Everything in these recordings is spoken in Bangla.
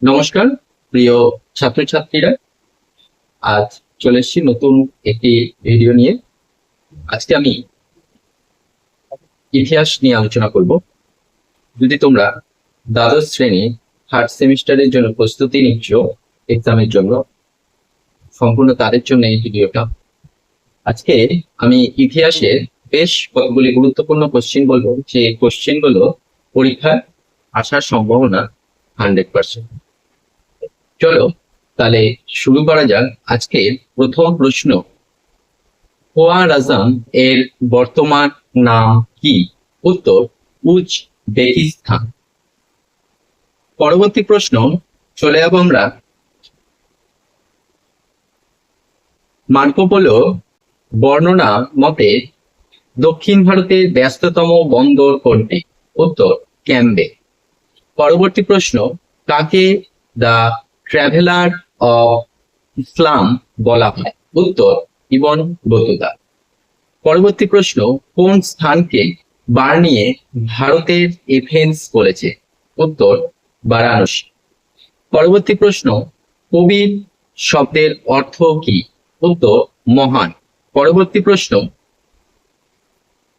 নমস্কার প্রিয় ছাত্রছাত্রীরা, আজ চলে এসেছি নতুন একটি ভিডিও নিয়ে। আজকে আমি ইতিহাস নিয়ে আলোচনা করব। যদি তোমরা দ্বাদশ শ্রেণী থার্ড সেমিস্টারের জন্য প্রস্তুতি নিচ্ছ এক্সামের জন্য, সম্পূর্ণ তাদের জন্য এই ভিডিওটা। আজকে আমি ইতিহাসের বেশ কতগুলি গুরুত্বপূর্ণ কোশ্চেন বলবো, যে কোশ্চেনগুলো পরীক্ষায় আসার সম্ভাবনা 100%। চলো তাহলে শুরু করা যাক। আজকের প্রথম প্রশ্ন, খোয়ারাজম এর বর্তমান নাম কি? উত্তর উজবেকিস্তান। পরবর্তী প্রশ্ন, চলে যাব আমরা মার্কো পোলো বর্ণনা মতে দক্ষিণ ভারতের ব্যস্ততম বন্দর কোনটি? উত্তর ক্যাম্বে। পরবর্তী প্রশ্ন, কাকে দ্য ট্রাভেলার অফ ইসলাম বলা হয়? উত্তর ইবন বতুতা। পরবর্তী প্রশ্ন, কোন স্থানকে বার্নিয়ে ভারতের এথেন্স বলেছে? উত্তর বারাণসী। পরবর্তী প্রশ্ন, কবির শব্দের অর্থ কি? উত্তর মহান। পরবর্তী প্রশ্ন,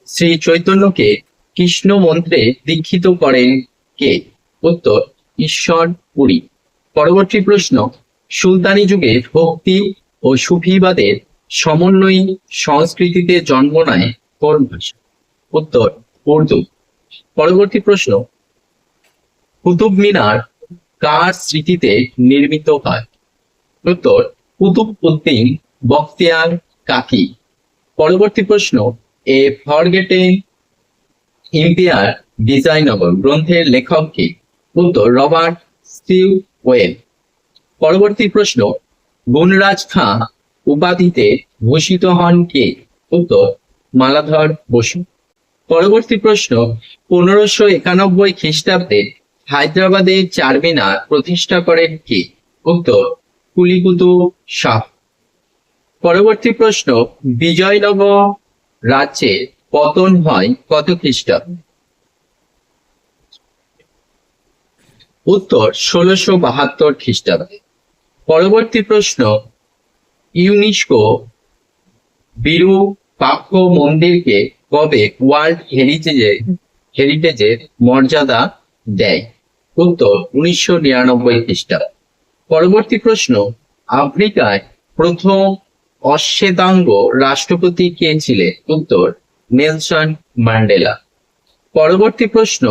শ্রী চৈতন্যকে কৃষ্ণ মন্ত্রে দীক্ষিত করেন কে? উত্তর ঈশ্বর পুরী। পরবর্তী প্রশ্ন, সুলতানি যুগে ভক্তি ও সুফিবাদের সমন্বয়ী সংস্কৃতিতে জন্ম নেয় কোন ভাষা? উত্তর উর্দু। পরবর্তী প্রশ্ন, কুতুব মিনার কার স্মৃতিতে নির্মিত হয়? উত্তর কুতুব উদ্দিন বখতিয়ার কাকি। পরবর্তী প্রশ্ন, এ ফরগেটেন এম্পায়ার বিজয়নগর গ্রন্থের লেখক কে? উত্তর রবার্ট স্টিউওয়েল। পরবর্তী প্রশ্ন, গুণরাজ খাঁ উপাধিতে ভূষিত হন কে? উত্তর মালাধর বসু। পরবর্তী প্রশ্ন, 1591 খ্রিস্টাব্দে হায়দ্রাবাদে চারমিনার প্রতিষ্ঠা করেন কে? উত্তর কুলি কুতুব শাহ। পরবর্তী প্রশ্ন, বিজয়নগর রাজ্যের পতন হয় কত খ্রিস্টাব্দে? উত্তর 1672 খ্রিস্টাব্দে। পরবর্তী প্রশ্ন, ইউনেস্কো বিরূপাক্ষ মন্দিরকে কবে ওয়ার্ল্ড হেরিটেজের মর্যাদা দেয়? উত্তর 1999 খ্রিস্টাব্দে। পরবর্তী প্রশ্ন, আফ্রিকায় প্রথম অশ্বেতাঙ্গ রাষ্ট্রপতি কে ছিলেন? উত্তর নেলসন ম্যান্ডেলা। পরবর্তী প্রশ্ন,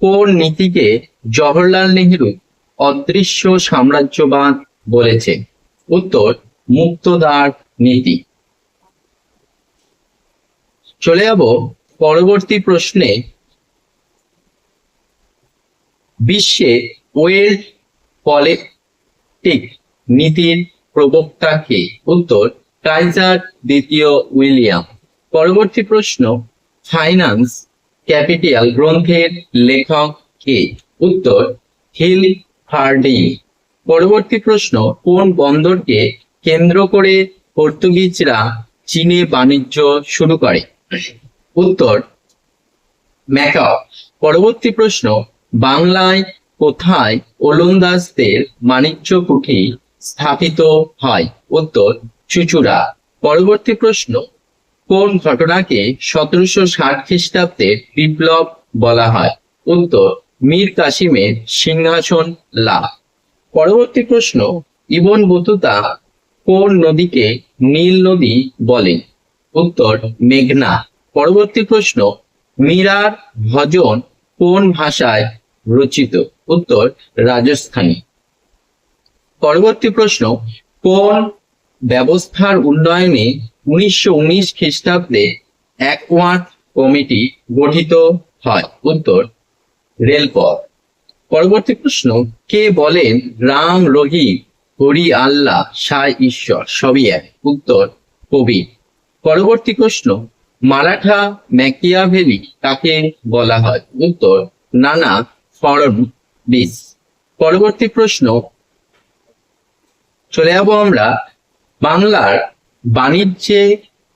কোন নীতিকে জওহরলাল নেহরু অদৃশ্য সাম্রাজ্যবাদ বলেছেন? উত্তর মুক্তদ্বার নীতি। চলে যাব পরবর্তী প্রশ্নে, বিশ্বে ওয়েলথ পলিটিক নীতির প্রবক্তা কে? উত্তর কাইজার দ্বিতীয় উইলিয়াম। পরবর্তী প্রশ্ন, ফাইন্যান্স ক্যাপিটাল গ্রন্থের লেখক কে? উত্তর হিল হার্ডিং। পরবর্তী প্রশ্ন, কোন বন্দরকে কেন্দ্র করে পর্তুগিজরা চীনে বাণিজ্য শুরু করে? উত্তর ম্যাকাও। পরবর্তী প্রশ্ন, বাংলায় কোথায় ওলন্দাজদের বাণিজ্য কুঠি স্থাপিত হয়? উত্তর চুঁচুড়া। পরবর্তী প্রশ্ন, কোন ঘটনাকে 1760 খ্রিস্টাব্দে বিপ্লব বলা হয়? উত্তর মীর কাসিমের সিংহাসন লাভ। পরবর্তী প্রশ্ন, ইবন বতুতা কোন নদীকে নীল নদী বলেন? উত্তর মেঘনা। পরবর্তী প্রশ্ন, মীরার ভজন কোন ভাষায় রচিত? উত্তর রাজস্থানী। পরবর্তী প্রশ্ন, কোন ব্যবস্থার উন্নয়নে 1919 খ্রিস্টাব্দে একওয়ার্থ কমিটি গঠিত হয়? উত্তর রেলপথ। পরবর্তী প্রশ্ন, কে বলেন রাম রহি হরি আল্লাহ সাই ঈশ্বর সবই এক? উত্তর কবির। পরবর্তী প্রশ্ন, মারাঠা ম্যাকিয়াভেলি কাকে বলা হয়? উত্তর নানা ফড়নবিস। পরবর্তী প্রশ্ন, চলে যাব আমরা বাংলার বাণিজ্যে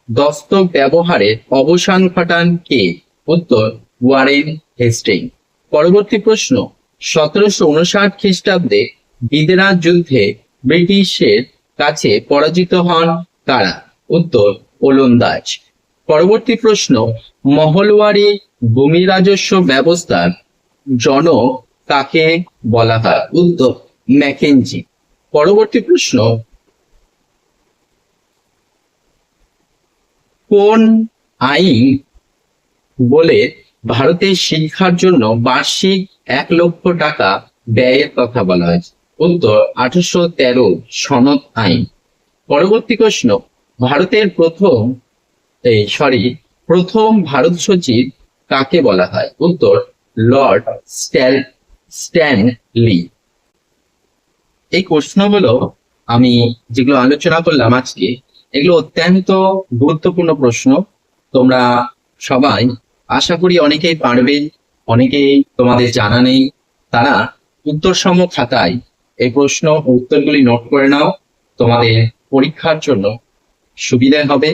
দস্তক ব্যবহারের অবসান ঘটান কে? উত্তর ওয়ারেন হেস্টিং। পরবর্তী প্রশ্ন, 1759 খ্রিস্টাব্দে বিদেরাজ যুদ্ধে ব্রিটিশের কাছে পরাজিত হন কারা? উত্তর ওলন্দাজ। পরবর্তী প্রশ্ন, মহলওয়ারি ভূমি রাজস্ব ব্যবস্থার জনক কাকে বলা হয়? উত্তর ম্যাকেনজি। পরবর্তী প্রশ্ন, কোন আইন বলে ভারতের শিক্ষার জন্য বার্ষিক 1,00,000 টাকা ব্যয়ের কথা বলা হয়েছে? উত্তর 1813 সনদ আইন। পরবর্তী প্রশ্ন, ভারতের প্রথম ভারত সচিব কাকে বলা হয়? উত্তর লর্ড স্ট্যানলি। এই প্রশ্নগুলো আমি যেগুলো আলোচনা করলাম আজকে, এগুলো অত্যন্ত গুরুত্বপূর্ণ প্রশ্ন। তোমরা সবাই আশা করি অনেকেই পারবে, অনেকেই তোমাদের জানা নেই, তারা উত্তরসম খাতায় এই প্রশ্ন উত্তরগুলি নোট করে নাও, তোমাদের পরীক্ষার জন্য সুবিধা হবে।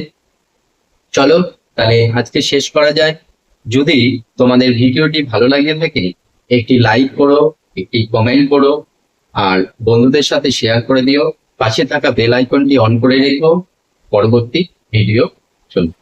চলো তাহলে আজকে শেষ করা যায়। যদি তোমাদের ভিডিওটি ভালো লাগে থাকে, একটি লাইক করো, একটি কমেন্ট করো, আর বন্ধুদের সাথে শেয়ার করে দিও। পাশে থাকা বেল আইকনটি অন করে রেখো পরবর্তী ভিডিও চলবে।